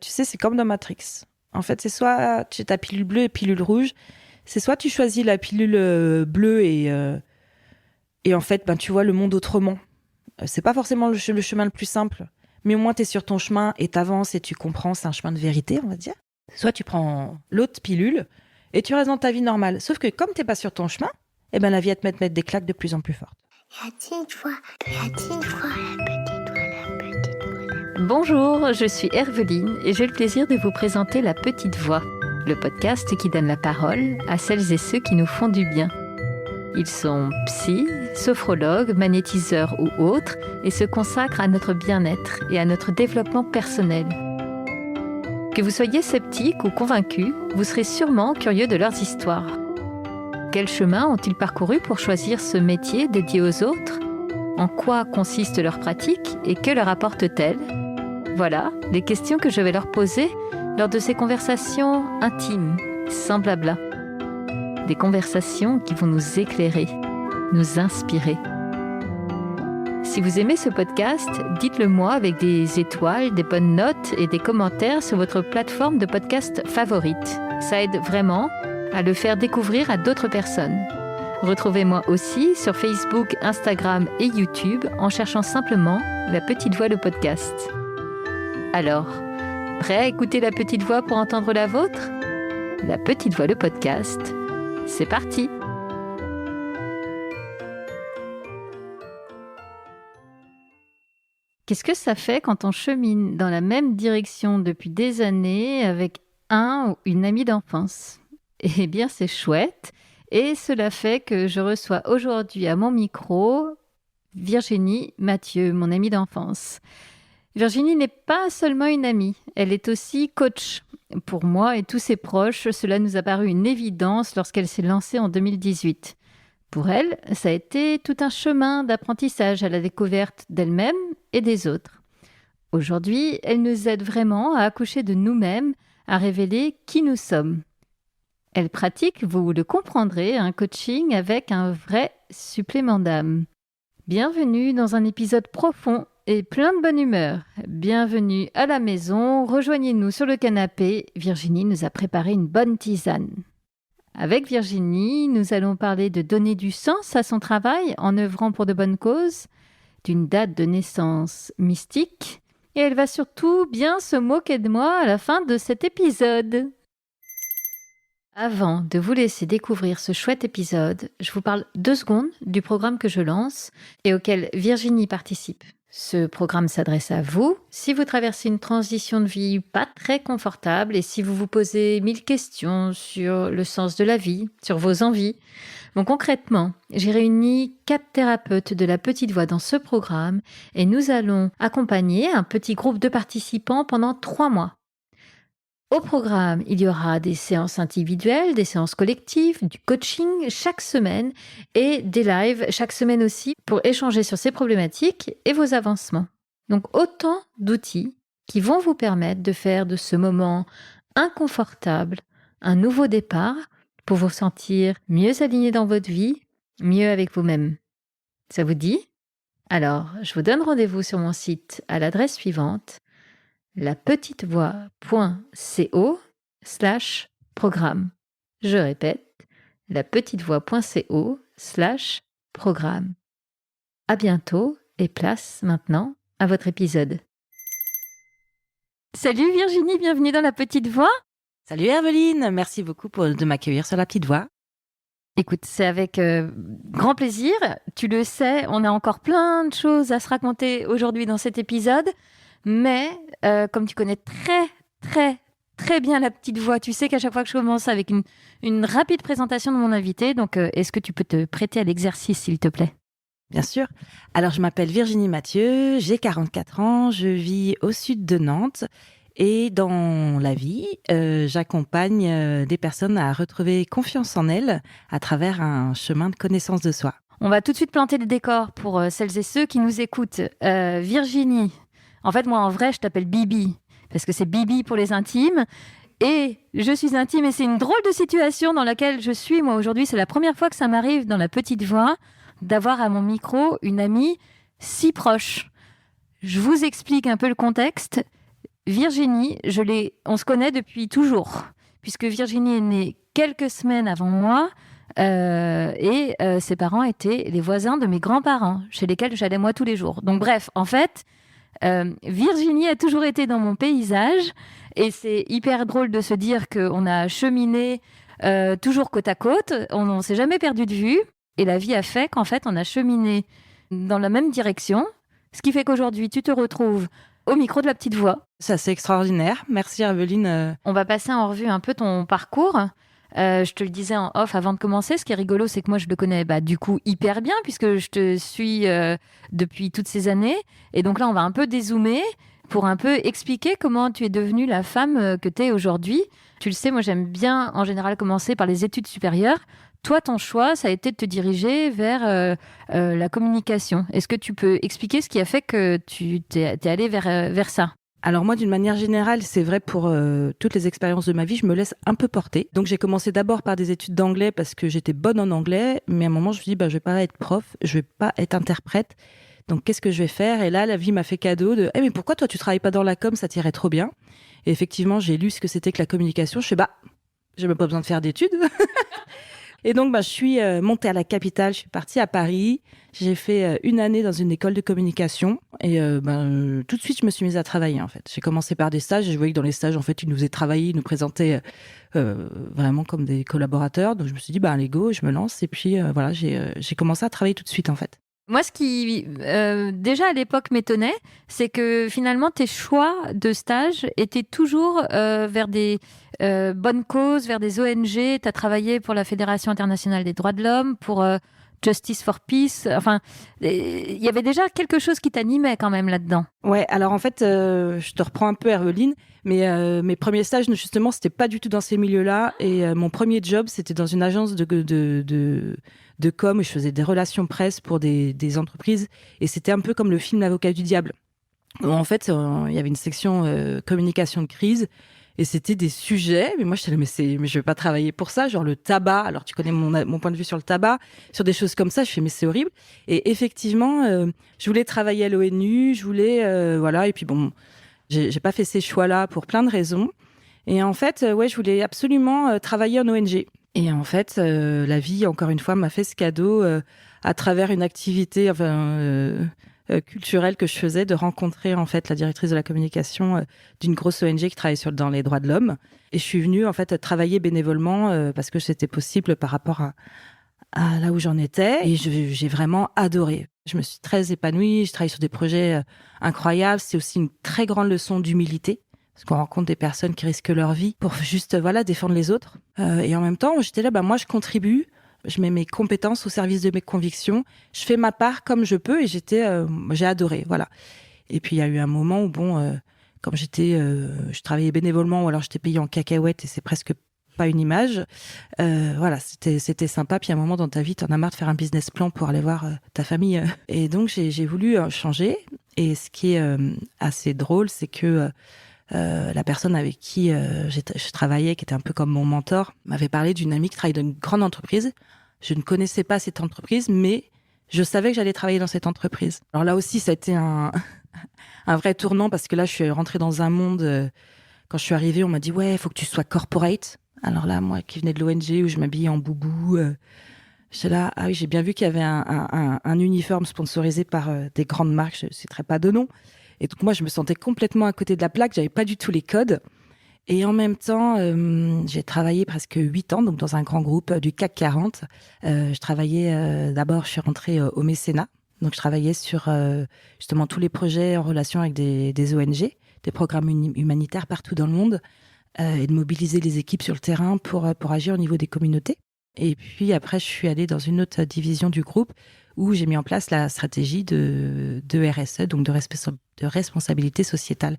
Tu sais, c'est comme dans Matrix. En fait, c'est soit tu as ta pilule bleue et pilule rouge, c'est soit tu choisis la pilule bleue et en fait, ben, tu vois le monde autrement. C'est pas forcément le chemin le plus simple, mais au moins tu es sur ton chemin et t'avances et tu comprends, c'est un chemin de vérité, on va dire. Soit tu prends l'autre pilule et tu restes dans ta vie normale. Sauf que comme t'es pas sur ton chemin, eh ben la vie va te mettre des claques de plus en plus fortes. La petite voix, la petite voix, la petite voix, la petite voix. Bonjour, je suis Herveline et j'ai le plaisir de vous présenter La Petite Voix, le podcast qui donne la parole à celles et ceux qui nous font du bien. Ils sont psy, sophrologues, magnétiseurs ou autres et se consacrent à notre bien-être et à notre développement personnel. Que vous soyez sceptique ou convaincu, vous serez sûrement curieux de leurs histoires. Quel chemin ont-ils parcouru pour choisir ce métier dédié aux autres ? En quoi consiste leur pratique et que leur apporte-t-elle ? Voilà les questions que je vais leur poser lors de ces conversations intimes, sans blabla. Des conversations qui vont nous éclairer, nous inspirer. Si vous aimez ce podcast, dites-le moi avec des étoiles, des bonnes notes et des commentaires sur votre plateforme de podcast favorite. Ça aide vraiment à le faire découvrir à d'autres personnes. Retrouvez-moi aussi sur Facebook, Instagram et YouTube en cherchant simplement La Petite Voix le podcast. Alors, prêt à écouter La Petite Voix pour entendre la vôtre ? La Petite Voix le podcast, c'est parti ! Qu'est-ce que ça fait quand on chemine dans la même direction depuis des années avec un ou une amie d'enfance ? Eh bien, c'est chouette. Et cela fait que je reçois aujourd'hui à mon micro Virginie Mathieu, mon amie d'enfance. Virginie n'est pas seulement une amie, elle est aussi coach. Pour moi et tous ses proches, cela nous a paru une évidence lorsqu'elle s'est lancée en 2018. Pour elle, ça a été tout un chemin d'apprentissage à la découverte d'elle-même et des autres. Aujourd'hui, elle nous aide vraiment à accoucher de nous-mêmes, à révéler qui nous sommes. Elle pratique, vous le comprendrez, un coaching avec un vrai supplément d'âme. Bienvenue dans un épisode profond et plein de bonne humeur. Bienvenue à la maison, rejoignez-nous sur le canapé. Virginie nous a préparé une bonne tisane. Avec Virginie, nous allons parler de donner du sens à son travail en œuvrant pour de bonnes causes, d'une date de naissance mystique, et elle va surtout bien se moquer de moi à la fin de cet épisode. Avant de vous laisser découvrir ce chouette épisode, je vous parle 2 secondes du programme que je lance et auquel Virginie participe. Ce programme s'adresse à vous si vous traversez une transition de vie pas très confortable et si vous vous posez 1000 questions sur le sens de la vie, sur vos envies. Bon, concrètement, j'ai réuni 4 thérapeutes de la petite voix dans ce programme et nous allons accompagner un petit groupe de participants pendant 3 mois. Au programme, il y aura des séances individuelles, des séances collectives, du coaching chaque semaine et des lives chaque semaine aussi pour échanger sur ces problématiques et vos avancements. Donc autant d'outils qui vont vous permettre de faire de ce moment inconfortable un nouveau départ pour vous sentir mieux aligné dans votre vie, mieux avec vous-même. Ça vous dit ? Alors, je vous donne rendez-vous sur mon site à l'adresse suivante: lapetitevoix.co/programme. Je répète, lapetitevoix.co/programme. À bientôt et place maintenant à votre épisode. Salut Virginie, bienvenue dans La Petite Voix. Salut Herveline, merci beaucoup de m'accueillir sur La Petite Voix. Écoute, c'est avec grand plaisir. Tu le sais, on a encore plein de choses à se raconter aujourd'hui dans cet épisode. Mais comme tu connais très bien La Petite Voix, tu sais qu'à chaque fois que je commence avec une rapide présentation de mon invité, donc est-ce que tu peux te prêter à l'exercice, s'il te plaît ? Bien sûr. Alors, je m'appelle Virginie Mathieu, j'ai 44 ans, je vis au sud de Nantes et dans la vie, j'accompagne des personnes à retrouver confiance en elles à travers un chemin de connaissance de soi. On va tout de suite planter le décor pour celles et ceux qui nous écoutent. Virginie, en fait, moi, en vrai, je t'appelle Bibi, parce que c'est Bibi pour les intimes. Et je suis intime et c'est une drôle de situation dans laquelle je suis, moi, aujourd'hui. C'est la première fois que ça m'arrive dans La Petite Voix d'avoir à mon micro une amie si proche. Je vous explique un peu le contexte. Virginie, on se connaît depuis toujours, puisque Virginie est née quelques semaines avant moi. Et ses parents étaient les voisins de mes grands-parents, chez lesquels j'allais moi tous les jours. Donc bref, en fait, Virginie a toujours été dans mon paysage, et c'est hyper drôle de se dire qu'on a cheminé toujours côte à côte, on ne s'est jamais perdu de vue, et la vie a fait qu'en fait, on a cheminé dans la même direction, ce qui fait qu'aujourd'hui, tu te retrouves au micro de La Petite Voix. Ça, c'est extraordinaire. Merci, Herveline. On va passer en revue un peu ton parcours. Je te le disais en off avant de commencer, ce qui est rigolo, c'est que moi, je le connais du coup hyper bien, puisque je te suis depuis toutes ces années. Et donc là, on va un peu dézoomer pour un peu expliquer comment tu es devenue la femme que tu es aujourd'hui. Tu le sais, moi, j'aime bien en général commencer par les études supérieures. Toi, ton choix, ça a été de te diriger vers la communication. Est-ce que tu peux expliquer ce qui a fait que tu t'es allée vers ça ? Alors moi, d'une manière générale, c'est vrai pour toutes les expériences de ma vie, je me laisse un peu porter. Donc j'ai commencé d'abord par des études d'anglais parce que j'étais bonne en anglais, mais à un moment je me suis dit, je vais pas être prof, je vais pas être interprète. Donc qu'est-ce que je vais faire ? Et là, la vie m'a fait cadeau de, mais pourquoi toi tu travailles pas dans la com, ça t'irait trop bien. Et effectivement, j'ai lu ce que c'était que la communication. Je fais, j'ai même pas besoin de faire d'études. Et donc, je suis montée à la capitale, je suis partie à Paris. J'ai fait une année dans une école de communication. Et tout de suite, je me suis mise à travailler, en fait. J'ai commencé par des stages et je voyais que dans les stages, en fait, ils nous faisaient travailler, ils nous présentaient vraiment comme des collaborateurs. Donc, je me suis dit, allez, go, je me lance. Et puis, voilà, j'ai commencé à travailler tout de suite, en fait. Moi, ce qui, déjà à l'époque, m'étonnait, c'est que finalement, tes choix de stage étaient toujours vers des bonnes causes, vers des ONG. Tu as travaillé pour la Fédération internationale des droits de l'homme, pour Justice for Peace. Enfin, il y avait déjà quelque chose qui t'animait quand même là-dedans. Ouais, alors en fait, je te reprends un peu, Herveline, mais mes premiers stages, justement, c'était pas du tout dans ces milieux-là. Et mon premier job, c'était dans une agence de com où je faisais des relations presse pour des entreprises. Et c'était un peu comme le film L'Avocat du Diable. Où, en fait, il y avait une section communication de crise. Et c'était des sujets, mais moi je disais, mais je vais pas travailler pour ça, genre le tabac. Alors tu connais mon point de vue sur le tabac, sur des choses comme ça. Je fais, mais c'est horrible. Et effectivement, je voulais travailler à l'ONU, je voulais, voilà. Et puis j'ai pas fait ces choix-là pour plein de raisons. Et en fait, je voulais absolument travailler en ONG. Et en fait, la vie, encore une fois, m'a fait ce cadeau à travers une activité, culturelle que je faisais, de rencontrer en fait la directrice de la communication d'une grosse ONG qui travaille dans les droits de l'homme. Et je suis venue en fait travailler bénévolement parce que c'était possible par rapport à là où j'en étais. Et j'ai vraiment adoré. Je me suis très épanouie. Je travaille sur des projets incroyables. C'est aussi une très grande leçon d'humilité. Parce qu'on rencontre des personnes qui risquent leur vie pour juste défendre les autres. Et en même temps, j'étais là, moi je contribue. Je mets mes compétences au service de mes convictions. Je fais ma part comme je peux et j'ai adoré, voilà. Et puis il y a eu un moment où comme je travaillais bénévolement ou alors j'étais payée en cacahuètes et c'est presque pas une image. Voilà, c'était sympa. Puis à un moment dans ta vie, t'en as marre de faire un business plan pour aller voir ta famille. Et donc j'ai voulu changer. Et ce qui est assez drôle, c'est que la personne avec qui je travaillais, qui était un peu comme mon mentor, m'avait parlé d'une amie qui travaille dans une grande entreprise. Je ne connaissais pas cette entreprise, mais je savais que j'allais travailler dans cette entreprise. Alors là aussi, ça a été un vrai tournant parce que là, je suis rentrée dans un monde. Quand je suis arrivée, on m'a dit « Ouais, il faut que tu sois corporate ». Alors là, moi qui venais de l'ONG où je m'habillais en boubou, j'étais là, ah oui, j'ai bien vu qu'il y avait un uniforme sponsorisé par des grandes marques, je ne citerai pas de nom. Et donc moi, je me sentais complètement à côté de la plaque, j'avais pas du tout les codes. Et en même temps, j'ai travaillé presque 8 ans donc dans un grand groupe du CAC 40. Je travaillais, d'abord, je suis rentrée au mécénat. Donc je travaillais sur justement tous les projets en relation avec des ONG, des programmes humanitaires partout dans le monde, et de mobiliser les équipes sur le terrain pour agir au niveau des communautés. Et puis après, je suis allée dans une autre division du groupe où j'ai mis en place la stratégie de RSE, donc de responsabilité sociétale,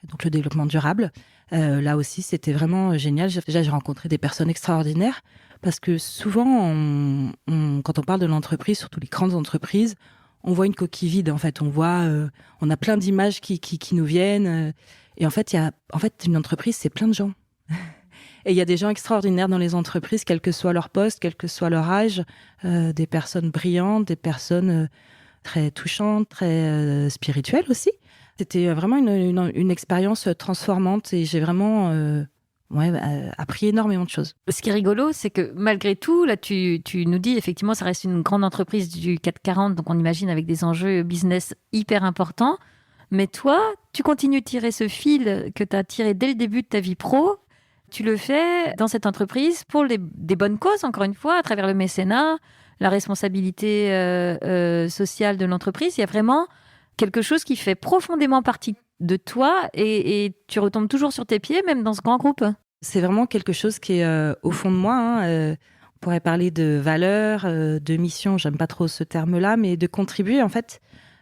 donc le développement durable. Là aussi, c'était vraiment génial. Déjà, j'ai rencontré des personnes extraordinaires parce que souvent, quand on parle de l'entreprise, surtout les grandes entreprises, on voit une coquille vide. En fait, on a plein d'images qui nous viennent. Et en fait, une entreprise, c'est plein de gens. Et il y a des gens extraordinaires dans les entreprises, quel que soit leur poste, quel que soit leur âge, des personnes brillantes, des personnes très touchantes, très spirituelles aussi. C'était vraiment une expérience transformante et j'ai vraiment appris énormément de choses. Ce qui est rigolo, c'est que malgré tout, là, tu nous dis, effectivement, ça reste une grande entreprise du CAC 40, donc on imagine avec des enjeux business hyper importants. Mais toi, tu continues de tirer ce fil que tu as tiré dès le début de ta vie pro. Tu le fais dans cette entreprise pour des bonnes causes, encore une fois, à travers le mécénat, la responsabilité sociale de l'entreprise. Il y a vraiment quelque chose qui fait profondément partie de toi et tu retombes toujours sur tes pieds, même dans ce grand groupe. C'est vraiment quelque chose qui est au fond de moi. On pourrait parler de valeurs, de mission, j'aime pas trop ce terme-là, mais de contribuer en fait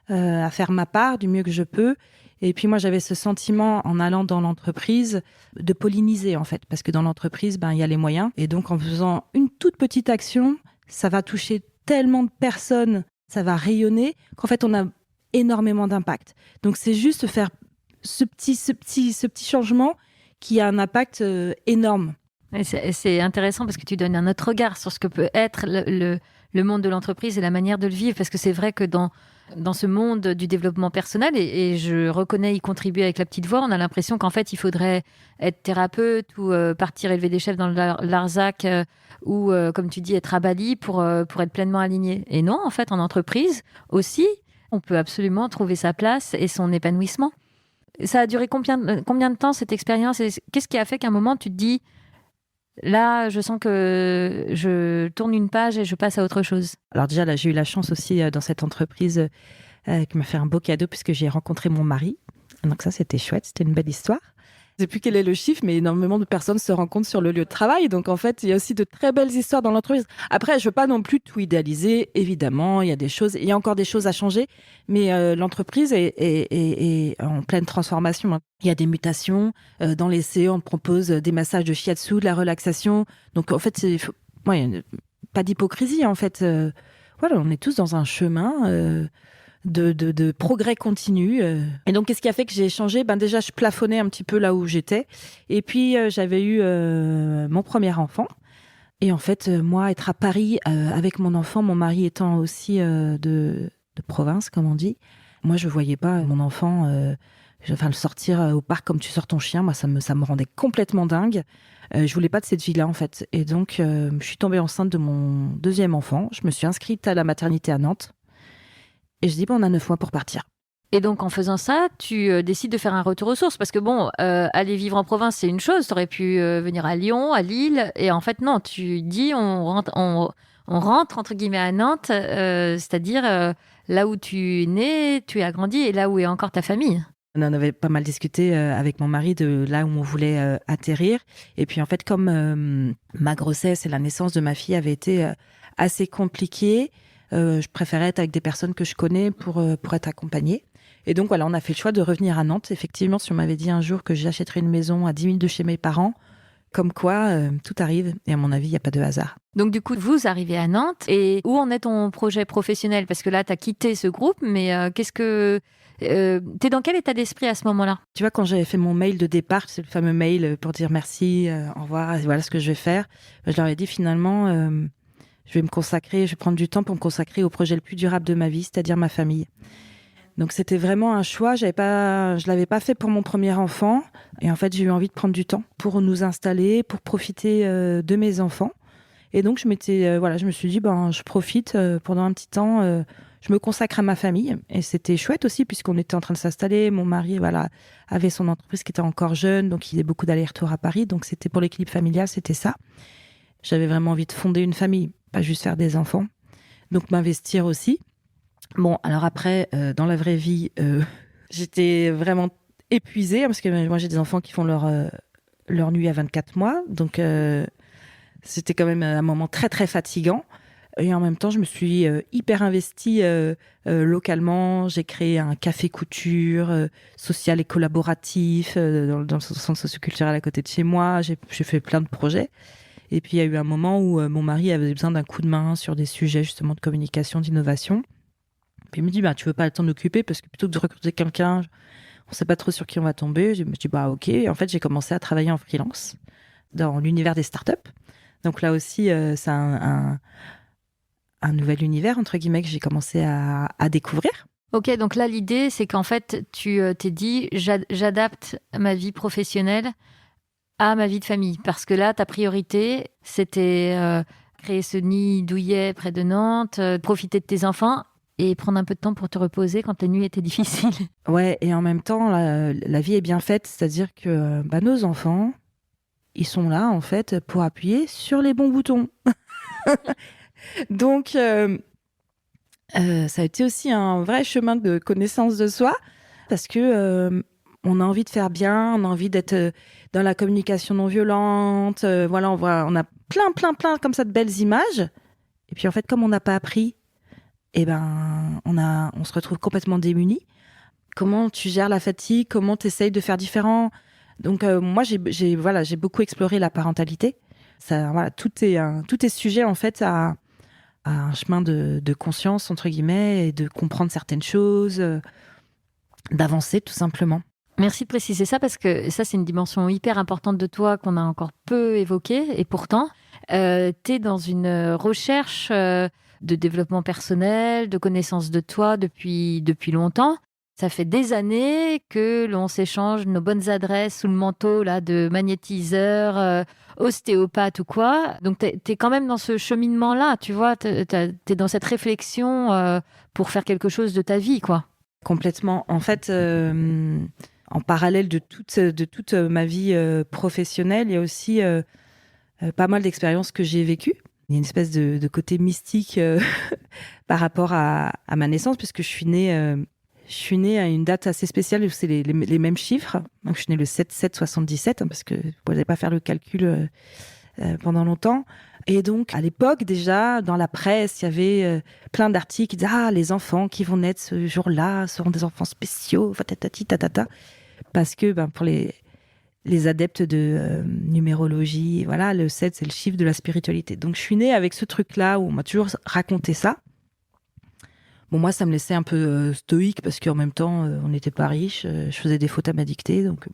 à faire ma part du mieux que je peux. Et puis moi, j'avais ce sentiment en allant dans l'entreprise de polliniser en fait, parce que dans l'entreprise, il y a les moyens. Et donc en faisant une toute petite action, ça va toucher tellement de personnes, ça va rayonner, qu'en fait, on a énormément d'impact. Donc c'est juste faire ce petit changement qui a un impact énorme. Et c'est intéressant parce que tu donnes un autre regard sur ce que peut être le monde de l'entreprise et la manière de le vivre. Parce que c'est vrai que dans ce monde du développement personnel, et je reconnais y contribuer avec la petite voix, on a l'impression qu'en fait, il faudrait être thérapeute ou partir élever des chefs dans le Larzac ou, comme tu dis, être à Bali pour être pleinement aligné. Et non, en fait, en entreprise aussi, on peut absolument trouver sa place et son épanouissement. Ça a duré combien de temps cette expérience et qu'est-ce qui a fait qu'à un moment tu te dis là je sens que je tourne une page et je passe à autre chose? Alors déjà là j'ai eu la chance aussi dans cette entreprise qui m'a fait un beau cadeau puisque j'ai rencontré mon mari, donc ça c'était chouette, c'était une belle histoire. Je ne sais plus quel est le chiffre, mais énormément de personnes se rencontrent sur le lieu de travail. Donc, en fait, il y a aussi de très belles histoires dans l'entreprise. Après, je ne veux pas non plus tout idéaliser. Évidemment, il y a encore des choses à changer. Mais l'entreprise est en pleine transformation. Il y a des mutations. Dans les CE, on propose des massages de shiatsu, de la relaxation. Donc, en fait, pas d'hypocrisie. En fait, voilà, on est tous dans un chemin de progrès continu. Et donc, qu'est-ce qui a fait que j'ai changé ? Déjà, je plafonnais un petit peu là où j'étais. Et puis, j'avais eu mon premier enfant. Et en fait, moi, être à Paris avec mon enfant, mon mari étant aussi de province, comme on dit, moi, je ne voyais pas mon enfant le sortir au parc comme tu sors ton chien. Moi, ça me rendait complètement dingue. Je ne voulais pas de cette vie-là, en fait. Et donc, je suis tombée enceinte de mon deuxième enfant. Je me suis inscrite à la maternité à Nantes. Et je dis, on a 9 mois pour partir. Et donc, en faisant ça, tu décides de faire un retour aux sources. Parce que aller vivre en province, c'est une chose. Tu aurais pu venir à Lyon, à Lille. Et en fait, non, tu dis, on rentre entre guillemets, à Nantes, c'est-à-dire là où tu es né, tu as grandi et là où est encore ta famille. On en avait pas mal discuté avec mon mari de là où on voulait atterrir. Et puis, en fait, comme ma grossesse et la naissance de ma fille avaient été assez compliquées, je préférais être avec des personnes que je connais pour être accompagnée. Et donc, voilà, on a fait le choix de revenir à Nantes. Effectivement, si on m'avait dit un jour que j'achèterais une maison à 10 minutes de chez mes parents, comme quoi, tout arrive. Et à mon avis, il n'y a pas de hasard. Donc, du coup, vous arrivez à Nantes. Et où en est ton projet professionnel ? Parce que là, tu as quitté ce groupe, mais qu'est-ce que... t'es dans quel état d'esprit à ce moment-là ? Tu vois, quand j'avais fait mon mail de départ, c'est le fameux mail pour dire merci, au revoir, voilà ce que je vais faire. Je leur ai dit finalement... je vais prendre du temps pour me consacrer au projet le plus durable de ma vie, c'est-à-dire ma famille. Donc c'était vraiment un choix. Je l'avais pas fait pour mon premier enfant, et en fait j'ai eu envie de prendre du temps pour nous installer, pour profiter de mes enfants. Et donc je me suis dit je profite pendant un petit temps, je me consacre à ma famille, et c'était chouette aussi puisqu'on était en train de s'installer. Mon mari avait son entreprise qui était encore jeune, donc il faisait beaucoup d'allers-retours à Paris. Donc c'était pour l'équilibre familial, c'était ça. J'avais vraiment envie de fonder une famille, pas juste faire des enfants. Donc m'investir aussi. Bon, alors après, dans la vraie vie, j'étais vraiment épuisée, parce que moi j'ai des enfants qui font leur nuit à 24 mois. Donc c'était quand même un moment très très fatigant. Et en même temps, je me suis hyper investie localement. J'ai créé un café couture social et collaboratif dans le centre socioculturel à côté de chez moi. J'ai fait plein de projets. Et puis, il y a eu un moment où mon mari avait besoin d'un coup de main sur des sujets justement de communication, d'innovation. Puis il me dit, tu veux pas le temps d'occuper parce que plutôt que de recruter quelqu'un, on sait pas trop sur qui on va tomber. Je me dis, ok. Et en fait, j'ai commencé à travailler en freelance dans l'univers des startups. Donc là aussi, c'est un nouvel univers, entre guillemets, que j'ai commencé à découvrir. Ok, donc là, l'idée, c'est qu'en fait, tu t'es dit, j'adapte ma vie professionnelle à ma vie de famille. Parce que là, ta priorité, c'était créer ce nid douillet près de Nantes, profiter de tes enfants et prendre un peu de temps pour te reposer quand les nuits étaient difficiles. Ouais, et en même temps, la vie est bien faite, c'est-à-dire que nos enfants, ils sont là, en fait, pour appuyer sur les bons boutons. Donc, ça a été aussi un vrai chemin de connaissance de soi, parce que on a envie de faire bien, on a envie d'être dans la communication non violente. Voilà, on a plein comme ça de belles images. Et puis en fait, comme on n'a pas appris, eh ben, on se retrouve complètement démunis. Comment tu gères la fatigue? Comment tu essayes de faire différent? Donc moi, j'ai beaucoup exploré la parentalité. Ça, voilà, tout est sujet en fait à un chemin de conscience entre guillemets et de comprendre certaines choses, d'avancer tout simplement. Merci de préciser ça parce que ça, c'est une dimension hyper importante de toi qu'on a encore peu évoquée. Et pourtant, tu es dans une recherche de développement personnel, de connaissance de toi depuis longtemps. Ça fait des années que l'on s'échange nos bonnes adresses sous le manteau là, de magnétiseur, ostéopathe ou quoi. Donc, tu es quand même dans ce cheminement-là, tu vois. Tu es dans cette réflexion pour faire quelque chose de ta vie, quoi. Complètement. En fait, en parallèle de toute ma vie professionnelle, il y a aussi pas mal d'expériences que j'ai vécues. Il y a une espèce de côté mystique par rapport à ma naissance, puisque je suis née à une date assez spéciale où c'est les mêmes chiffres. Donc, je suis née le 7/7/77, parce que vous ne pouvez pas faire le calcul pendant longtemps. Et donc, à l'époque, déjà, dans la presse, il y avait plein d'articles qui disaient « Ah, les enfants qui vont naître ce jour-là seront des enfants spéciaux, tatati, tatata ». Parce que pour les adeptes de numérologie, voilà, le 7, c'est le chiffre de la spiritualité. Donc, je suis née avec ce truc-là où on m'a toujours raconté ça. Bon, moi, ça me laissait un peu stoïque parce qu'en même temps, on n'était pas riches. Je faisais des fautes à ma dictée. Donc,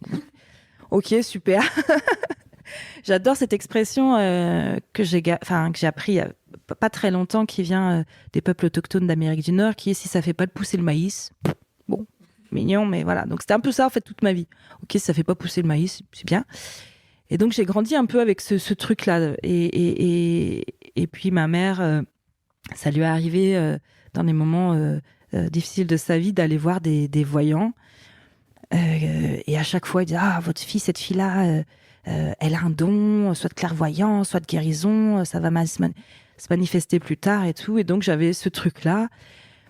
ok, super. J'adore cette expression que j'ai appris il y a pas très longtemps, qui vient des peuples autochtones d'Amérique du Nord, qui est « si ça fait pas de pousser le maïs ». Bon, mignon, mais voilà. Donc, c'était un peu ça, en fait, toute ma vie. Ok, si ça fait pas pousser le maïs, c'est bien. Et donc, j'ai grandi un peu avec ce truc-là. Et puis, ma mère, ça lui est arrivé dans des moments difficiles de sa vie d'aller voir des voyants. Et à chaque fois, il disait « Ah, votre fille, cette fille-là, elle a un don, soit de clairvoyance, soit de guérison, ça va se manifester plus tard et tout. » Et donc, j'avais ce truc-là.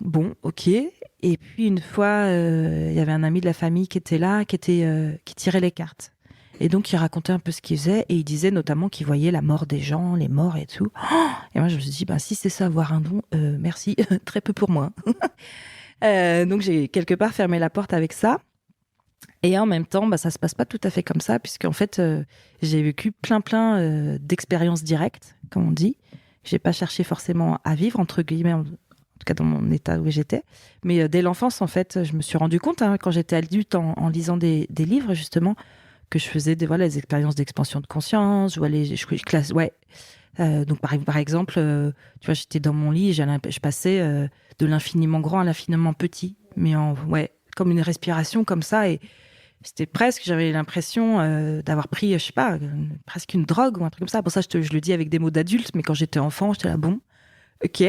Bon, ok. Et puis, une fois, il y avait un ami de la famille qui était là, qui tirait les cartes. Et donc, il racontait un peu ce qu'il faisait. Et il disait notamment qu'il voyait la mort des gens, les morts et tout. Et moi, je me suis dit, si c'est ça, avoir un don, merci, très peu pour moi. Donc, j'ai quelque part fermé la porte avec ça. Et en même temps, ça se passe pas tout à fait comme ça, puisqu'en fait, j'ai vécu plein d'expériences directes, comme on dit. J'ai pas cherché forcément à vivre, entre guillemets, en tout cas dans mon état où j'étais. Mais dès l'enfance, en fait, je me suis rendu compte, quand j'étais adulte, en lisant des livres, justement, que je faisais des expériences d'expansion de conscience. Je classe, ouais. Donc, par exemple, tu vois, j'étais dans mon lit, je passais de l'infiniment grand à l'infiniment petit, mais comme une respiration comme ça. Et c'était presque, j'avais l'impression d'avoir pris, je sais pas, presque une drogue ou un truc comme ça. Pour ça, je le dis avec des mots d'adulte, mais quand j'étais enfant, j'étais là, bon, ok.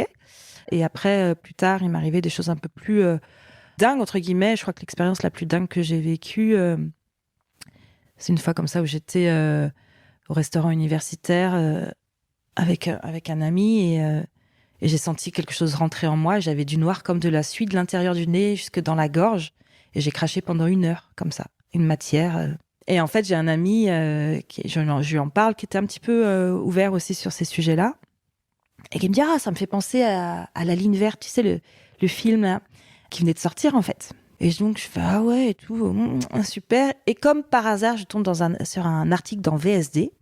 Et après, plus tard, il m'arrivait des choses un peu plus dingues, entre guillemets. Je crois que l'expérience la plus dingue que j'ai vécue, c'est une fois comme ça où j'étais au restaurant universitaire avec un ami et j'ai senti quelque chose rentrer en moi. J'avais du noir comme de la suie de l'intérieur du nez jusque dans la gorge et j'ai craché pendant 1 heure comme ça, une matière. Et en fait, j'ai un ami, je lui en parle, qui était un petit peu ouvert aussi sur ces sujets-là et qui me dit « Ah, ça me fait penser à La Ligne Verte, tu sais, le film là, qui venait de sortir en fait ». Et donc, je fais « Ah ouais, et tout, super ». Et comme par hasard, je tombe sur un article dans VSD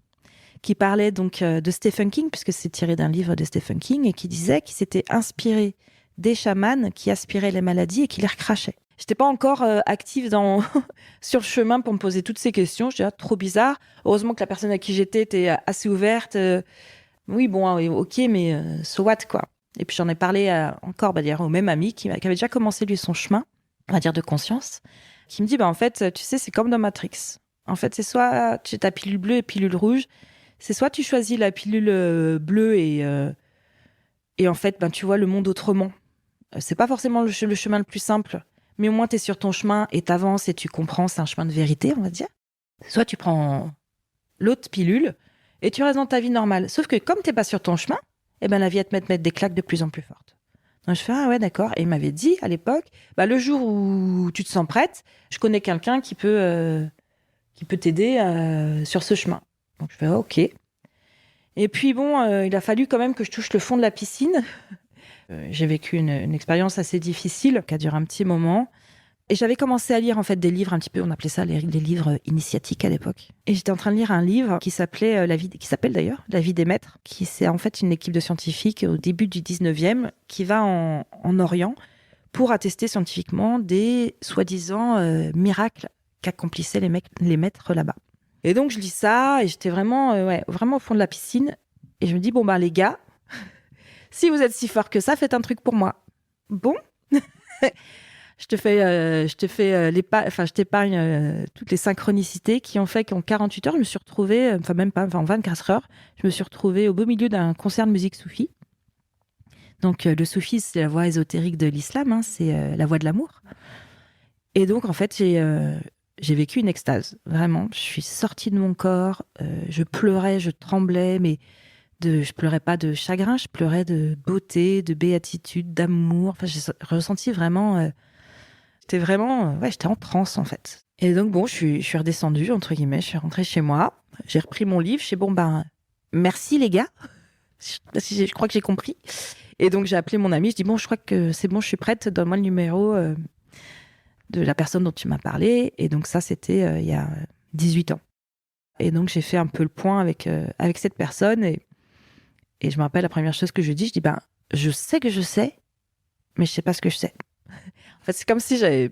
qui parlait donc de Stephen King, puisque c'est tiré d'un livre de Stephen King, et qui disait qu'il s'était inspiré des chamans qui aspiraient les maladies et qui les recrachaient. J'étais pas encore active sur le chemin pour me poser toutes ces questions. Je disais, trop bizarre. Heureusement que la personne à qui j'étais était assez ouverte. Oui, bon, ok, mais so what, quoi. Et puis j'en ai parlé encore d'ailleurs au même ami qui avait déjà commencé lui son chemin, on va dire de conscience, qui me dit en fait, tu sais, c'est comme dans Matrix. En fait, c'est soit tu as ta pilule bleue et pilule rouge, c'est soit tu choisis la pilule bleue et en fait, tu vois le monde autrement. C'est pas forcément le chemin le plus simple, mais au moins tu es sur ton chemin et t'avances et tu comprends, c'est un chemin de vérité, on va dire. Soit tu prends l'autre pilule et tu restes dans ta vie normale. Sauf que comme t'es pas sur ton chemin, la vie va te mettre des claques de plus en plus fortes. Donc je fais, ah ouais, d'accord. Et il m'avait dit à l'époque, le jour où tu te sens prête, je connais quelqu'un qui peut t'aider sur ce chemin. Donc je fais, ok. Et puis il a fallu quand même que je touche le fond de la piscine. J'ai vécu une expérience assez difficile qui a duré un petit moment. Et j'avais commencé à lire en fait des livres un petit peu, on appelait ça les livres initiatiques à l'époque. Et j'étais en train de lire un livre qui s'appelle d'ailleurs La vie des maîtres, qui c'est en fait une équipe de scientifiques au début du 19e qui va en Orient pour attester scientifiquement des soi-disant miracles qu'accomplissaient les maîtres là-bas. Et donc je lis ça et j'étais vraiment au fond de la piscine et je me dis les gars, si vous êtes si forts que ça, faites un truc pour moi. Bon. Je t'épargne toutes les synchronicités qui ont fait qu'en 48 heures, je me suis retrouvée, en 24 heures, je me suis retrouvée au beau milieu d'un concert de musique soufie. Donc, le soufisme, c'est la voie ésotérique de l'islam, c'est la voie de l'amour. Et donc, en fait, j'ai vécu une extase, vraiment. Je suis sortie de mon corps, je pleurais, je tremblais, mais je pleurais pas de chagrin, je pleurais de beauté, de béatitude, d'amour. Enfin, j'ai ressenti vraiment... j'étais en transe en fait. Et donc je suis redescendue entre guillemets, je suis rentrée chez moi, j'ai repris mon livre, je suis merci les gars, je crois que j'ai compris. Et donc j'ai appelé mon ami, je dis je crois que c'est bon, je suis prête, donne-moi le numéro de la personne dont tu m'as parlé. Et donc ça c'était il y a 18 ans. Et donc j'ai fait un peu le point avec cette personne et je me rappelle la première chose que je dis, je dis je sais que je sais, mais je sais pas ce que je sais. En fait, c'est comme si j'avais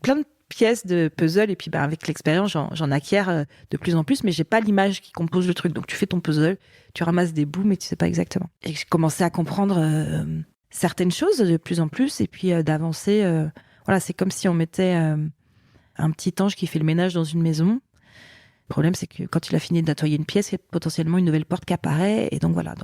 plein de pièces de puzzle et puis avec l'expérience, j'en acquiers de plus en plus, mais j'ai pas l'image qui compose le truc. Donc tu fais ton puzzle, tu ramasses des bouts, mais tu sais pas exactement. Et j'ai commencé à comprendre certaines choses de plus en plus et puis d'avancer. C'est comme si on mettait un petit ange qui fait le ménage dans une maison. Le problème, c'est que quand il a fini de nettoyer une pièce, il y a potentiellement une nouvelle porte qui apparaît. Et donc voilà.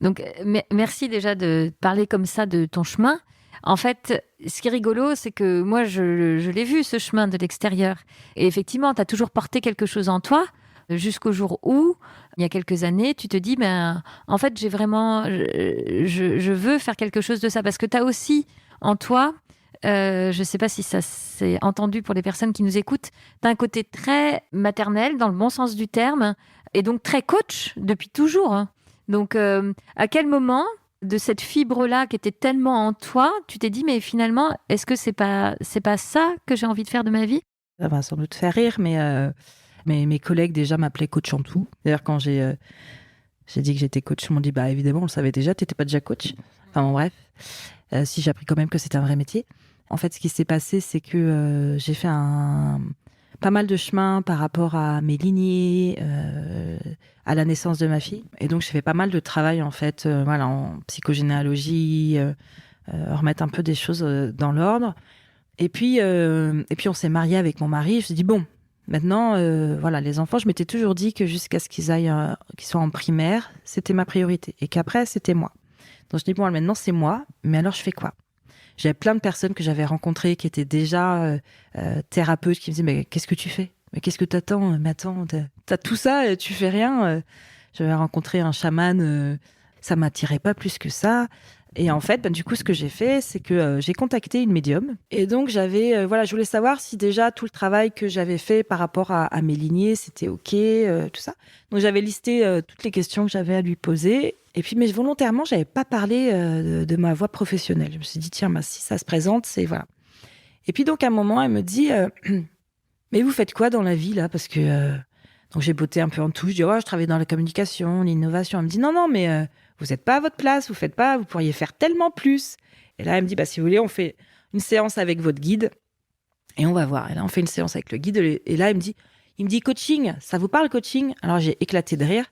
Donc merci déjà de parler comme ça de ton chemin. En fait, ce qui est rigolo, c'est que moi, je l'ai vu, ce chemin de l'extérieur. Et effectivement, tu as toujours porté quelque chose en toi jusqu'au jour où, il y a quelques années, tu te dis, en fait, je veux faire quelque chose de ça. Parce que tu as aussi en toi, je ne sais pas si ça s'est entendu pour les personnes qui nous écoutent, tu as un côté très maternel, dans le bon sens du terme, et donc très coach depuis toujours. Hein. Donc, à quel moment de cette fibre-là qui était tellement en toi, tu t'es dit, mais finalement, est-ce que c'est pas ça que j'ai envie de faire de ma vie ? Ça va sans doute faire rire, mais mes collègues déjà m'appelaient coach en tout. D'ailleurs, quand j'ai dit que j'étais coach, ils m'ont dit, évidemment, on le savait déjà, t'étais pas déjà coach. Enfin, bref. Si j'ai appris quand même que c'était un vrai métier. En fait, ce qui s'est passé, c'est que j'ai fait pas mal de chemin par rapport à mes lignées, à la naissance de ma fille. Et donc, j'ai fait pas mal de travail, en fait, en psychogénéalogie, remettre un peu des choses dans l'ordre. Et puis, on s'est mariés avec mon mari. Je me suis dit, maintenant, les enfants, je m'étais toujours dit que jusqu'à ce qu'ils soient en primaire, c'était ma priorité. Et qu'après, c'était moi. Donc, je dis, maintenant, c'est moi. Mais alors, je fais quoi ? J'avais plein de personnes que j'avais rencontrées qui étaient déjà thérapeutes, qui me disaient, mais qu'est-ce que tu fais ? Mais qu'est-ce que t'attends ? Mais attends, t'as tout ça, tu fais rien. J'avais rencontré un chaman, ça m'attirait pas plus que ça. Et en fait, du coup, ce que j'ai fait, c'est que j'ai contacté une médium. Et donc, je voulais savoir si déjà tout le travail que j'avais fait par rapport à mes lignées, c'était OK, tout ça. Donc, j'avais listé toutes les questions que j'avais à lui poser. Et puis, mais volontairement, j'avais pas parlé de ma voie professionnelle. Je me suis dit, tiens, si ça se présente, c'est voilà. Et puis, donc, à un moment, elle me dit, mais vous faites quoi dans la vie, là ? Parce que... Donc, j'ai botté un peu en touche. Je dis, je travaille dans la communication, l'innovation. Elle me dit, non, mais vous n'êtes pas à votre place, vous pourriez faire tellement plus. Et là, elle me dit, si vous voulez, on fait une séance avec votre guide et on va voir. Et là, on fait une séance avec le guide. Et là, il me dit, coaching, ça vous parle, coaching ? Alors, j'ai éclaté de rire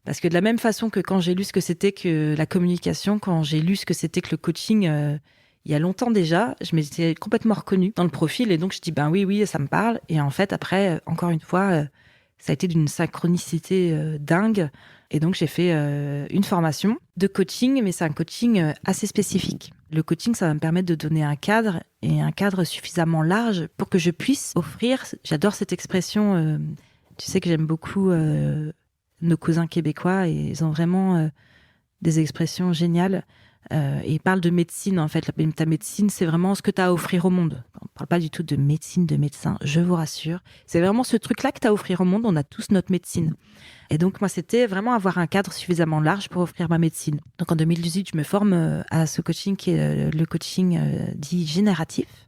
Parce que de la même façon que quand j'ai lu ce que c'était que la communication, quand j'ai lu ce que c'était que le coaching, il y a longtemps déjà, je m'étais complètement reconnue dans le profil. Et donc, je dis, ben oui, ça me parle. Et en fait, après, encore une fois, ça a été d'une synchronicité dingue. Et donc, j'ai fait une formation de coaching, mais c'est un coaching assez spécifique. Le coaching, ça va me permettre de donner un cadre, et un cadre suffisamment large pour que je puisse offrir, j'adore cette expression, tu sais que j'aime beaucoup nos cousins québécois, et ils ont vraiment des expressions géniales. Et ils parlent de médecine, en fait. Ta médecine, c'est vraiment ce que tu as à offrir au monde. On ne parle pas du tout de médecine, de médecin, je vous rassure. C'est vraiment ce truc-là que tu as à offrir au monde. On a tous notre médecine. Et donc, moi, c'était vraiment avoir un cadre suffisamment large pour offrir ma médecine. Donc, en 2018, je me forme à ce coaching qui est le coaching dit génératif.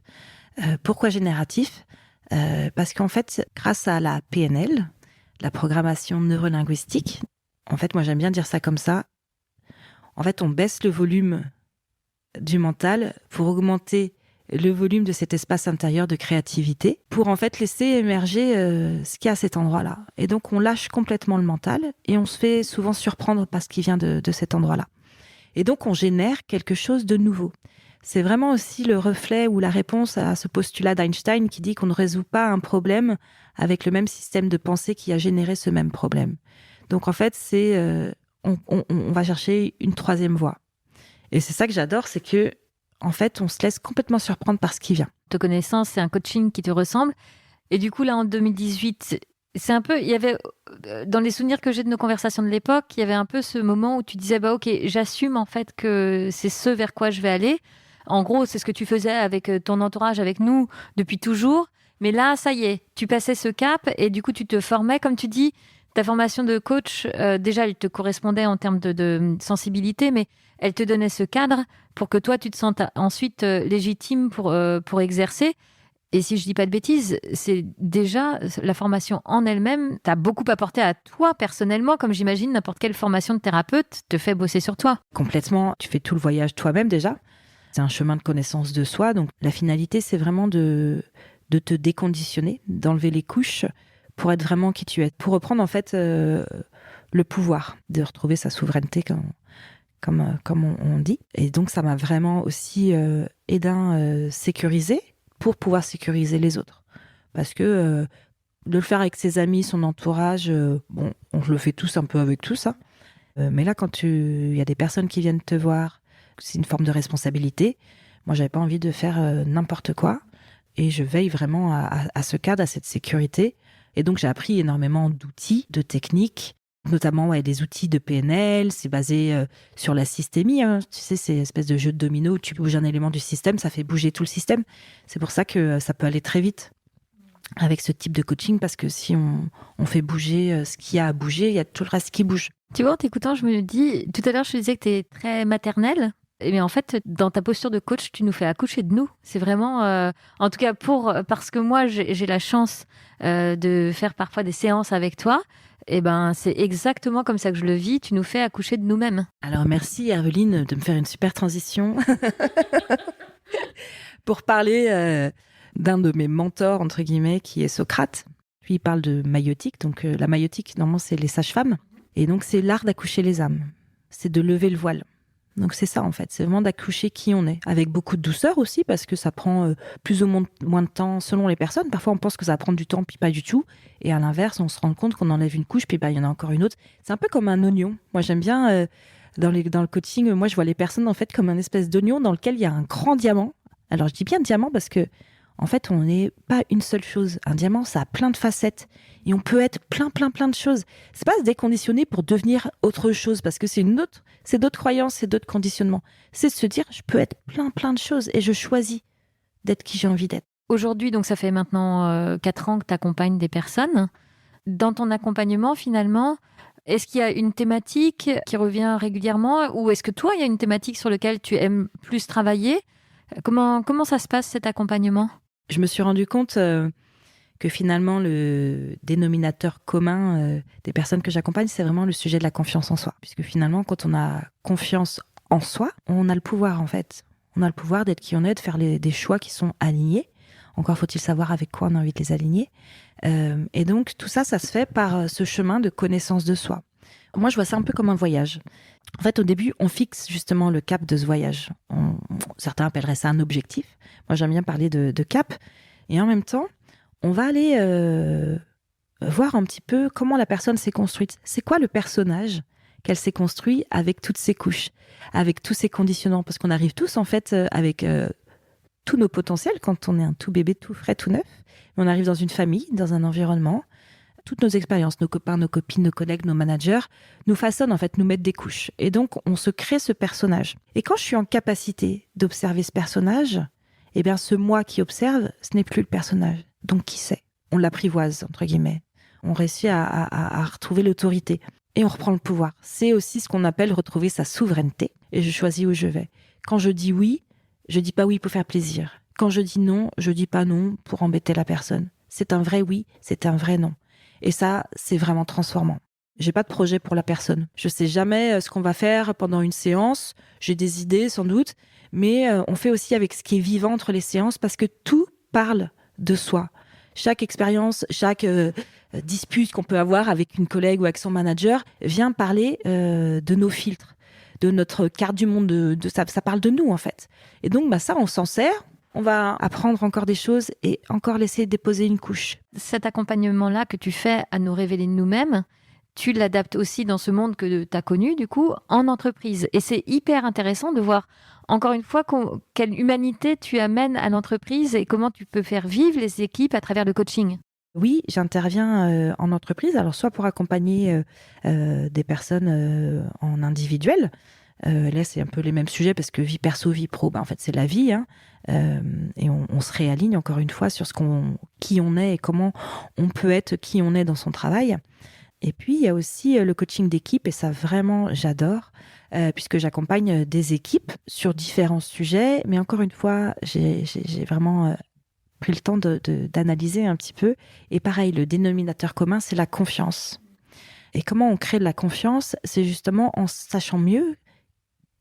Pourquoi génératif ? Parce qu'en fait, grâce à la PNL, la programmation neurolinguistique, en fait, moi, j'aime bien dire ça comme ça. En fait, on baisse le volume du mental pour augmenter le volume de cet espace intérieur de créativité, pour en fait laisser émerger ce qu'il y a à cet endroit-là. Et donc, on lâche complètement le mental et on se fait souvent surprendre par ce qui vient de cet endroit-là. Et donc, on génère quelque chose de nouveau. C'est vraiment aussi le reflet ou la réponse à ce postulat d'Einstein qui dit qu'on ne résout pas un problème avec le même système de pensée qui a généré ce même problème. Donc, en fait, c'est... on va chercher une troisième voie. Et c'est ça que j'adore, c'est que, en fait, on se laisse complètement surprendre par ce qui vient. Te connaissant, c'est un coaching qui te ressemble. Et du coup, là, en 2018, c'est un peu, il y avait, dans les souvenirs que j'ai de nos conversations de l'époque, il y avait un peu ce moment où tu disais, bah, ok, j'assume en fait que c'est ce vers quoi je vais aller. En gros, c'est ce que tu faisais avec ton entourage, avec nous, depuis toujours. Mais là, ça y est, tu passais ce cap et du coup, tu te formais, comme tu dis. Ta formation de coach, déjà, elle te correspondait en termes de sensibilité, mais elle te donnait ce cadre pour que toi, tu te sentes ensuite légitime pour exercer. Et si je dis pas de bêtises, c'est déjà la formation en elle-même t'a beaucoup apporté à toi personnellement, comme j'imagine n'importe quelle formation de thérapeute te fait bosser sur toi. Complètement, tu fais tout le voyage toi-même déjà. C'est un chemin de connaissance de soi. Donc la finalité, c'est vraiment de te déconditionner, d'enlever les couches pour être vraiment qui tu es. Pour reprendre en fait le pouvoir, de retrouver sa souveraineté comme on dit. Et donc ça m'a vraiment aussi aidé sécuriser pour pouvoir sécuriser les autres. Parce que de le faire avec ses amis, son entourage, bon, on le fait tous un peu avec tous, hein. Mais là, quand il y a des personnes qui viennent te voir, c'est une forme de responsabilité. Moi, j'avais pas envie de faire n'importe quoi. Et je veille vraiment à ce cadre, à cette sécurité. Et donc, j'ai appris énormément d'outils, de techniques, notamment des outils de PNL. C'est basé sur la systémie, hein. Tu sais, c'est une espèce de jeu de domino où tu bouges un élément du système, ça fait bouger tout le système. C'est pour ça que ça peut aller très vite avec ce type de coaching, parce que si on fait bouger ce qu'il y a à bouger, il y a tout le reste qui bouge. Tu vois, en t'écoutant, je me dis, tout à l'heure, je te disais que tu es très maternelle. Mais en fait, dans ta posture de coach, tu nous fais accoucher de nous. C'est vraiment, en tout cas parce que moi, j'ai la chance de faire parfois des séances avec toi. Et ben, c'est exactement comme ça que je le vis. Tu nous fais accoucher de nous-mêmes. Alors merci Herveline de me faire une super transition pour parler d'un de mes mentors entre guillemets qui est Socrate. Lui il parle de maïotique. Donc la maïotique, normalement c'est les sages-femmes. Et donc c'est l'art d'accoucher les âmes. C'est de lever le voile. Donc c'est ça en fait, c'est vraiment d'accoucher qui on est, avec beaucoup de douceur aussi, parce que ça prend plus ou moins de temps selon les personnes. Parfois on pense que ça va prendre du temps, puis pas du tout. Et à l'inverse, on se rend compte qu'on enlève une couche, puis il y en a encore une autre. C'est un peu comme un oignon. Moi j'aime bien, dans le coaching, moi je vois les personnes en fait comme un espèce d'oignon dans lequel il y a un grand diamant. Alors je dis bien diamant parce que en fait on n'est pas une seule chose. Un diamant ça a plein de facettes. Et on peut être plein de choses. C'est pas se déconditionner pour devenir autre chose, parce que c'est d'autres croyances, c'est d'autres conditionnements. C'est se dire, je peux être plein de choses et je choisis d'être qui j'ai envie d'être. Aujourd'hui, donc ça fait maintenant 4 ans que tu accompagnes des personnes. Dans ton accompagnement, finalement, est-ce qu'il y a une thématique qui revient régulièrement, ou est-ce que toi, il y a une thématique sur laquelle tu aimes plus travailler ? Comment ça se passe, cet accompagnement ? Je me suis rendu compte que finalement, le dénominateur commun des personnes que j'accompagne, c'est vraiment le sujet de la confiance en soi. Puisque finalement, quand on a confiance en soi, on a le pouvoir en fait. On a le pouvoir d'être qui on est, de faire des choix qui sont alignés. Encore faut-il savoir avec quoi on a envie de les aligner. Et donc, tout ça, ça se fait par ce chemin de connaissance de soi. Moi, je vois ça un peu comme un voyage. En fait, au début, on fixe justement le cap de ce voyage. Certains appelleraient ça un objectif. Moi, j'aime bien parler de cap. Et en même temps, on va aller voir un petit peu comment la personne s'est construite. C'est quoi le personnage qu'elle s'est construit avec toutes ses couches, avec tous ses conditionnants? Parce qu'on arrive tous, en fait, avec tous nos potentiels quand on est un tout bébé, tout frais, tout neuf. Mais on arrive dans une famille, dans un environnement. Toutes nos expériences, nos copains, nos copines, nos collègues, nos managers, nous façonnent, en fait, nous mettent des couches. Et donc, on se crée ce personnage. Et quand je suis en capacité d'observer ce personnage, eh bien, ce moi qui observe, ce n'est plus le personnage. Donc, qui c'est? On l'apprivoise, entre guillemets. On réussit à retrouver l'autorité. Et on reprend le pouvoir. C'est aussi ce qu'on appelle retrouver sa souveraineté. Et je choisis où je vais. Quand je dis oui, je dis pas oui pour faire plaisir. Quand je dis non, je dis pas non pour embêter la personne. C'est un vrai oui, c'est un vrai non. Et ça, c'est vraiment transformant. J'ai pas de projet pour la personne. Je sais jamais ce qu'on va faire pendant une séance. J'ai des idées, sans doute. Mais on fait aussi avec ce qui est vivant entre les séances parce que tout parle de soi. Chaque expérience, chaque dispute qu'on peut avoir avec une collègue ou avec son manager vient parler de nos filtres, de notre carte du monde, de ça parle de nous en fait. Et donc ça, on s'en sert. On va apprendre encore des choses et encore laisser déposer une couche. Cet accompagnement-là que tu fais à nous révéler de nous-mêmes, tu l'adaptes aussi dans ce monde que tu as connu, du coup, en entreprise. Et c'est hyper intéressant de voir, encore une fois, quelle humanité tu amènes à l'entreprise et comment tu peux faire vivre les équipes à travers le coaching. Oui, j'interviens en entreprise, alors soit pour accompagner des personnes en individuel. Là, c'est un peu les mêmes sujets parce que vie perso, vie pro, en fait, c'est la vie. Hein. Et on se réaligne encore une fois sur qui on est et comment on peut être qui on est dans son travail. Et puis, il y a aussi le coaching d'équipe et ça, vraiment, j'adore puisque j'accompagne des équipes sur différents sujets. Mais encore une fois, j'ai vraiment pris le temps d'analyser un petit peu. Et pareil, le dénominateur commun, c'est la confiance. Et comment on crée de la confiance? C'est justement en sachant mieux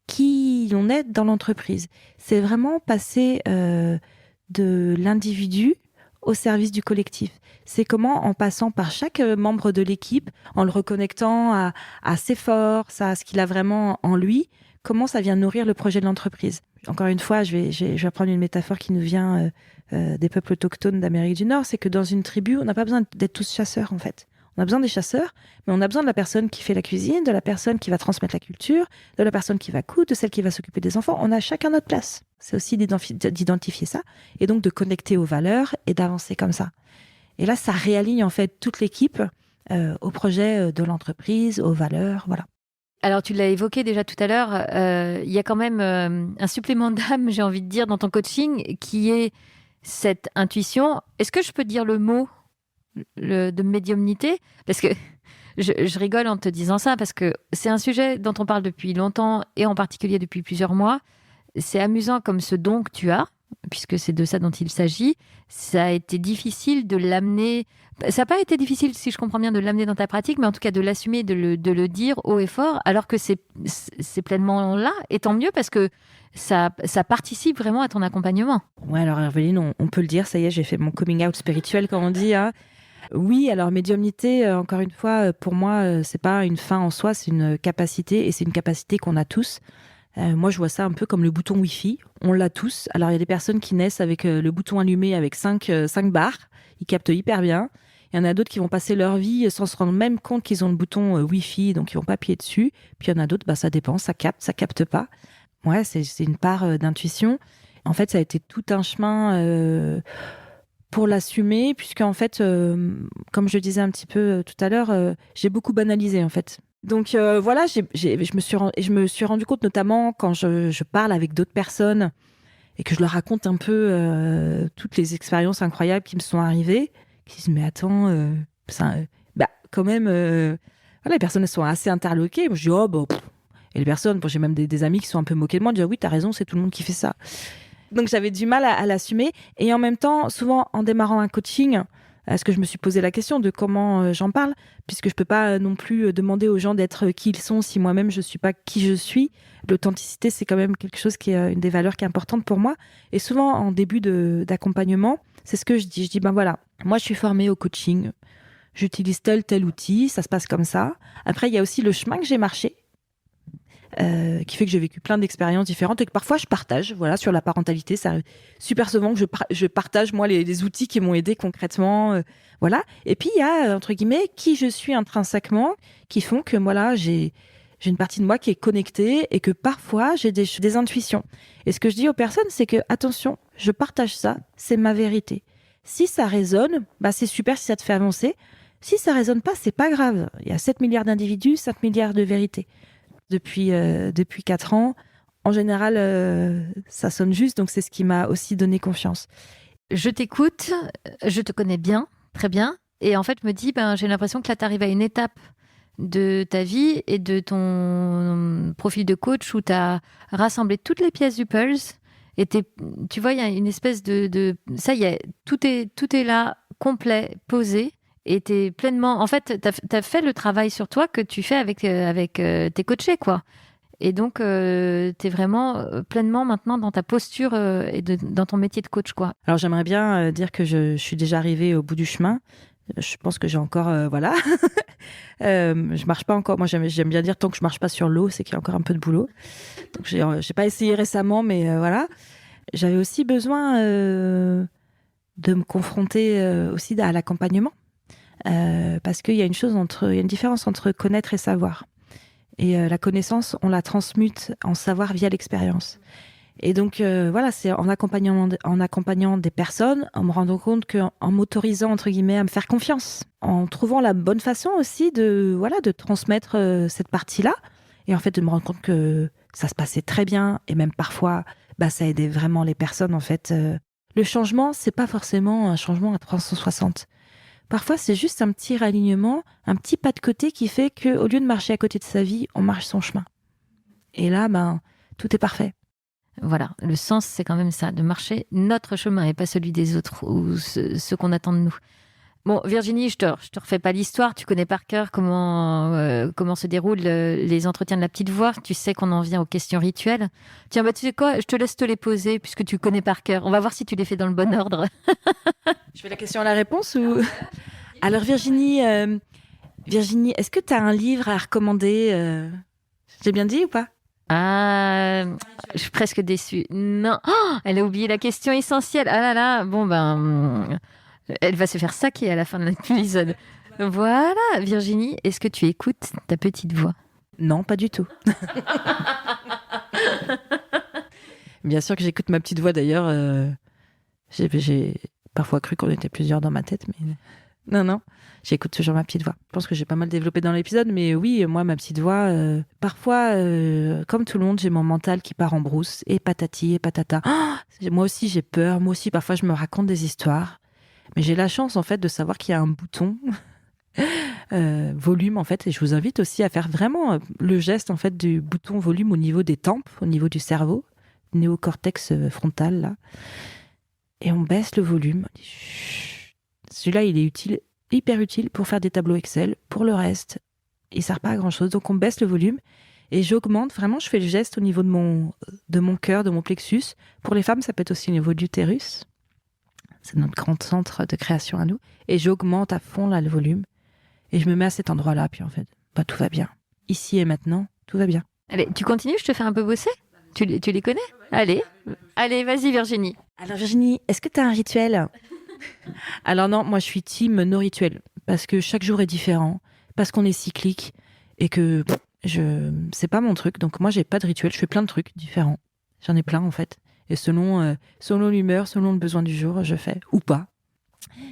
qui on est dans l'entreprise. C'est vraiment passer de l'individu au service du collectif. C'est comment, en passant par chaque membre de l'équipe, en le reconnectant à ses forces, à ce qu'il a vraiment en lui, comment ça vient nourrir le projet de l'entreprise. Encore une fois, je vais prendre une métaphore qui nous vient des peuples autochtones d'Amérique du Nord, c'est que dans une tribu, on n'a pas besoin d'être tous chasseurs, en fait. On a besoin des chasseurs, mais on a besoin de la personne qui fait la cuisine, de la personne qui va transmettre la culture, de la personne qui va coudre, de celle qui va s'occuper des enfants. On a chacun notre place. C'est aussi d'identifier ça et donc de connecter aux valeurs et d'avancer comme ça. Et là, ça réaligne en fait toute l'équipe au projet de l'entreprise, aux valeurs, voilà. Alors, tu l'as évoqué déjà tout à l'heure, il y a quand même un supplément d'âme, j'ai envie de dire, dans ton coaching, qui est cette intuition. Est-ce que je peux dire le mot de médiumnité? Parce que je rigole en te disant ça, parce que c'est un sujet dont on parle depuis longtemps, et en particulier depuis plusieurs mois. C'est amusant comme ce don que tu as, puisque c'est de ça dont il s'agit. Ça a été difficile de l'amener... Ça n'a pas été difficile, si je comprends bien, de l'amener dans ta pratique, mais en tout cas de l'assumer, de le dire haut et fort, alors que c'est pleinement là, et tant mieux, parce que ça participe vraiment à ton accompagnement. Ouais, alors Herveline, on peut le dire, ça y est, j'ai fait mon coming out spirituel, comme on dit. Hein. Oui, alors médiumnité, encore une fois, pour moi, c'est pas une fin en soi, c'est une capacité, et c'est une capacité qu'on a tous. Moi, je vois ça un peu comme le bouton Wi-Fi. On l'a tous. Alors, il y a des personnes qui naissent avec le bouton allumé avec 5 barres. Ils captent hyper bien. Il y en a d'autres qui vont passer leur vie sans se rendre même compte qu'ils ont le bouton Wi-Fi, donc ils vont pas appuyer dessus. Puis il y en a d'autres, ça dépend, ça capte pas. Ouais, c'est une part d'intuition. En fait, ça a été tout un chemin pour l'assumer, puisque en fait, comme je disais un petit peu tout à l'heure, j'ai beaucoup banalisé en fait. Donc voilà, je me suis rendu compte notamment quand je parle avec d'autres personnes et que je leur raconte un peu toutes les expériences incroyables qui me sont arrivées, qui disent mais attends, quand même, voilà, les personnes elles sont assez interloquées. Moi, je dis oh bon, et les personnes, j'ai même des amis qui sont un peu moqués de moi, disent oui t'as raison, c'est tout le monde qui fait ça. Donc j'avais du mal à l'assumer et en même temps, souvent en démarrant un coaching. Est-ce que je me suis posé la question de comment j'en parle, puisque je peux pas non plus demander aux gens d'être qui ils sont si moi-même je suis pas qui je suis. L'authenticité, c'est quand même quelque chose qui est une des valeurs qui est importante pour moi. Et souvent, en début d'accompagnement, c'est ce que je dis. Je dis, voilà, moi je suis formée au coaching. j'utilise tel outil, ça se passe comme ça. Après, il y a aussi le chemin que j'ai marché, qui fait que j'ai vécu plein d'expériences différentes et que parfois je partage, voilà, sur la parentalité. Ça arrive super souvent que je partage, moi, les outils qui m'ont aidé concrètement, voilà. Et puis, il y a, entre guillemets, qui je suis intrinsèquement, qui font que, voilà, j'ai une partie de moi qui est connectée et que parfois, j'ai des intuitions. Et ce que je dis aux personnes, c'est que, attention, je partage ça, c'est ma vérité. Si ça résonne, bah, c'est super si ça te fait avancer. Si ça résonne pas, c'est pas grave. Il y a 7 milliards d'individus, 5 milliards de vérités. Depuis 4 ans, en général, ça sonne juste, donc c'est ce qui m'a aussi donné confiance. Je t'écoute, je te connais bien, très bien. Et en fait, je me dis, j'ai l'impression que là, tu arrives à une étape de ta vie et de ton profil de coach où tu as rassemblé toutes les pièces du puzzle. Et tu vois, il y a une espèce ça y est, tout est là, complet, posé. Et t'es pleinement... En fait, t'as fait le travail sur toi que tu fais avec tes coachés, quoi. Et donc, t'es vraiment pleinement maintenant dans ta posture et dans ton métier de coach, quoi. Alors, j'aimerais bien dire que je suis déjà arrivée au bout du chemin. Je pense que j'ai encore... voilà. Je marche pas encore. Moi, j'aime bien dire tant que je marche pas sur l'eau, c'est qu'il y a encore un peu de boulot. Donc, j'ai pas essayé récemment, mais voilà. J'avais aussi besoin de me confronter aussi à l'accompagnement. Parce qu'il y a une différence entre connaître et savoir. Et la connaissance, on la transmute en savoir via l'expérience. Et donc, voilà, c'est en accompagnant des personnes, en me rendant compte qu'en m'autorisant, entre guillemets, à me faire confiance, en trouvant la bonne façon aussi de transmettre cette partie-là, et en fait de me rendre compte que ça se passait très bien, et même parfois, ça aidait vraiment les personnes, en fait. Le changement, c'est pas forcément un changement à 360. Parfois, c'est juste un petit réalignement, un petit pas de côté qui fait qu'au lieu de marcher à côté de sa vie, on marche son chemin. Et là, tout est parfait. Voilà, le sens, c'est quand même ça, de marcher notre chemin et pas celui des autres ou ce qu'on attend de nous. Bon, Virginie, je te refais pas l'histoire. Tu connais par cœur comment se déroulent les entretiens de la petite voix. Tu sais qu'on en vient aux questions rituelles. Tiens, tu sais quoi, je te laisse te les poser puisque tu connais par cœur. On va voir si tu les fais dans le bon ordre. Je fais la question à la réponse ou... Alors Virginie, est-ce que tu as un livre à recommander J'ai bien dit ou pas? Ah, je suis presque déçue. Non, elle a oublié la question essentielle. Ah là là, bon elle va se faire saquer à la fin de l'épisode. Voilà, Virginie, est-ce que tu écoutes ta petite voix? Non, pas du tout. Bien sûr que j'écoute ma petite voix d'ailleurs. J'ai parfois cru qu'on était plusieurs dans ma tête, mais non, j'écoute toujours ma petite voix. Je pense que j'ai pas mal développé dans l'épisode, mais oui, moi, ma petite voix, parfois, comme tout le monde, j'ai mon mental qui part en brousse, et patati et patata. Moi aussi, j'ai peur. Moi aussi, parfois, je me raconte des histoires. Mais j'ai la chance, en fait, de savoir qu'il y a un bouton volume, en fait, et je vous invite aussi à faire vraiment le geste, en fait, du bouton volume au niveau des tempes, au niveau du cerveau, néocortex frontal, là. Et on baisse le volume. Celui-là, il est utile, hyper utile pour faire des tableaux Excel. Pour le reste, il sert pas à grand-chose. Donc, on baisse le volume et j'augmente. Vraiment, je fais le geste au niveau de mon cœur, de mon plexus. Pour les femmes, ça peut être aussi au niveau de l'utérus. C'est notre grand centre de création à nous. Et j'augmente à fond, là, le volume. Et je me mets à cet endroit-là. Puis, en fait, tout va bien. Ici et maintenant, tout va bien. Allez, tu continues, je te fais un peu bosser. Tu les connais? Allez, vas-y, Virginie. Alors, Virginie, est-ce que tu as un rituel? Alors non, moi je suis team no rituel parce que chaque jour est différent, parce qu'on est cyclique et que c'est pas mon truc. Donc moi j'ai pas de rituel, je fais plein de trucs différents. J'en ai plein en fait. Et selon l'humeur, selon le besoin du jour, je fais ou pas.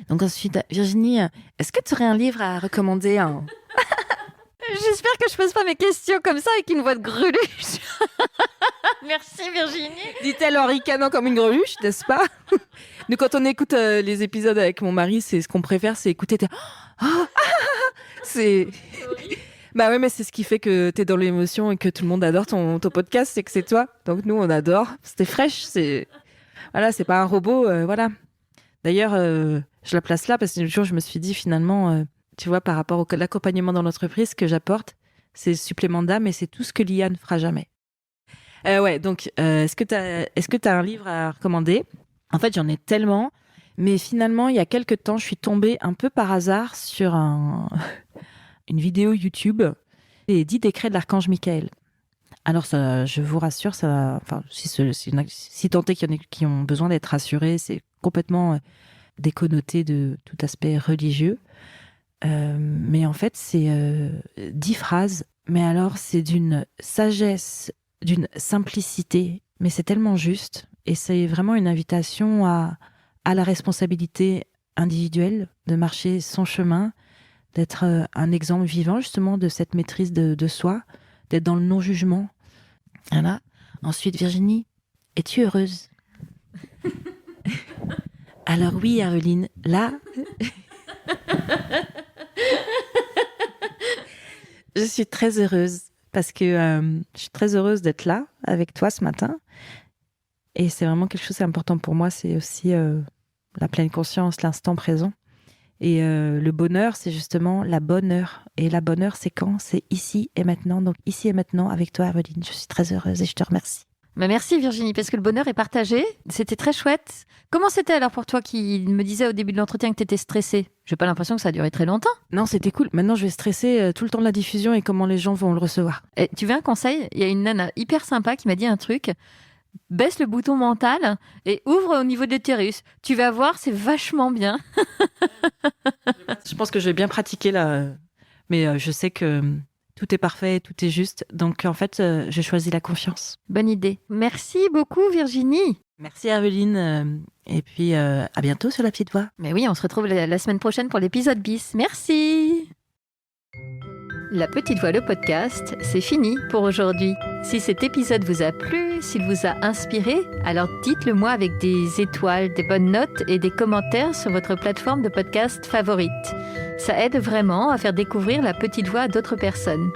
Donc ensuite, Virginie, est-ce que tu aurais un livre à recommander J'espère que je pose pas mes questions comme ça avec une voix de greluche. Merci Virginie. Dit-elle en ricanant comme une greluche, n'est-ce pas? Nous, quand on écoute les épisodes avec mon mari, c'est ce qu'on préfère, c'est écouter. C'est. Bah ouais, mais c'est ce qui fait que t'es dans l'émotion et que tout le monde adore ton podcast, c'est que c'est toi. Donc nous, on adore. C'était fraîche, c'est pas un robot, voilà. D'ailleurs, je la place là parce que le jour, je me suis dit finalement, tu vois, par rapport à l'accompagnement dans l'entreprise, ce que j'apporte, c'est le supplément d'âme et c'est tout ce que l'IA ne fera jamais. Ouais, donc est-ce que t'as un livre à recommander? En fait, j'en ai tellement, Mais finalement, il y a quelques temps, je suis tombée un peu par hasard sur une vidéo YouTube des 10 décrets de l'archange Michael. Alors, ça, je vous rassure, si tant est qu'il y en a qui ont besoin d'être rassurés, c'est complètement déconnoté de tout aspect religieux. Mais en fait, c'est 10 phrases, mais alors c'est d'une sagesse, d'une simplicité, mais c'est tellement juste. Et c'est vraiment une invitation à la responsabilité individuelle, de marcher son chemin, d'être un exemple vivant justement de cette maîtrise de soi, d'être dans le non-jugement. Voilà. Ensuite, Virginie, es-tu heureuse? Alors oui, Aveline, là... Je suis très heureuse parce que je suis très heureuse d'être là avec toi ce matin. Et c'est vraiment quelque chose d'important pour moi. C'est aussi la pleine conscience, l'instant présent. Et le bonheur, c'est justement la bonne heure. Et la bonne heure, c'est quand? C'est ici et maintenant. Donc ici et maintenant avec toi, Aveline. Je suis très heureuse et je te remercie. Merci Virginie, parce que le bonheur est partagé. C'était très chouette. Comment c'était alors pour toi qui me disais au début de l'entretien que tu étais stressée? J'ai pas l'impression que ça a duré très longtemps. Non, c'était cool. Maintenant, je vais stresser tout le temps de la diffusion et comment les gens vont le recevoir. Et tu veux un conseil? Il y a une nana hyper sympa qui m'a dit un truc. Baisse le bouton mental et ouvre au niveau de l'utérus. Tu vas voir, c'est vachement bien. Je pense que je vais bien pratiquer là. Mais je sais que tout est parfait, tout est juste. Donc en fait, j'ai choisi la confiance. Bonne idée. Merci beaucoup Virginie. Merci Aveline. Et puis à bientôt sur La Petite Voix. Mais oui, on se retrouve la semaine prochaine pour l'épisode bis. Merci. La Petite Voix, le podcast, c'est fini pour aujourd'hui. Si cet épisode vous a plu, s'il vous a inspiré, alors dites-le moi avec des étoiles, des bonnes notes et des commentaires sur votre plateforme de podcast favorite. Ça aide vraiment à faire découvrir La Petite Voix à d'autres personnes.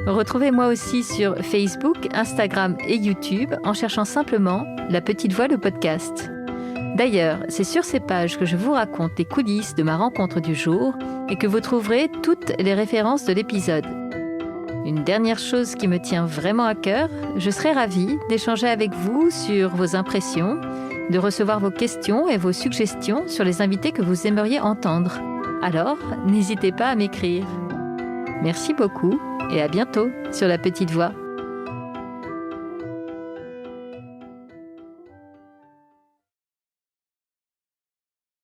Retrouvez-moi aussi sur Facebook, Instagram et YouTube en cherchant simplement La Petite Voix, le podcast. D'ailleurs, c'est sur ces pages que je vous raconte les coulisses de ma rencontre du jour et que vous trouverez toutes les références de l'épisode. Une dernière chose qui me tient vraiment à cœur, je serais ravie d'échanger avec vous sur vos impressions, de recevoir vos questions et vos suggestions sur les invités que vous aimeriez entendre. Alors, n'hésitez pas à m'écrire. Merci beaucoup et à bientôt sur La Petite Voix.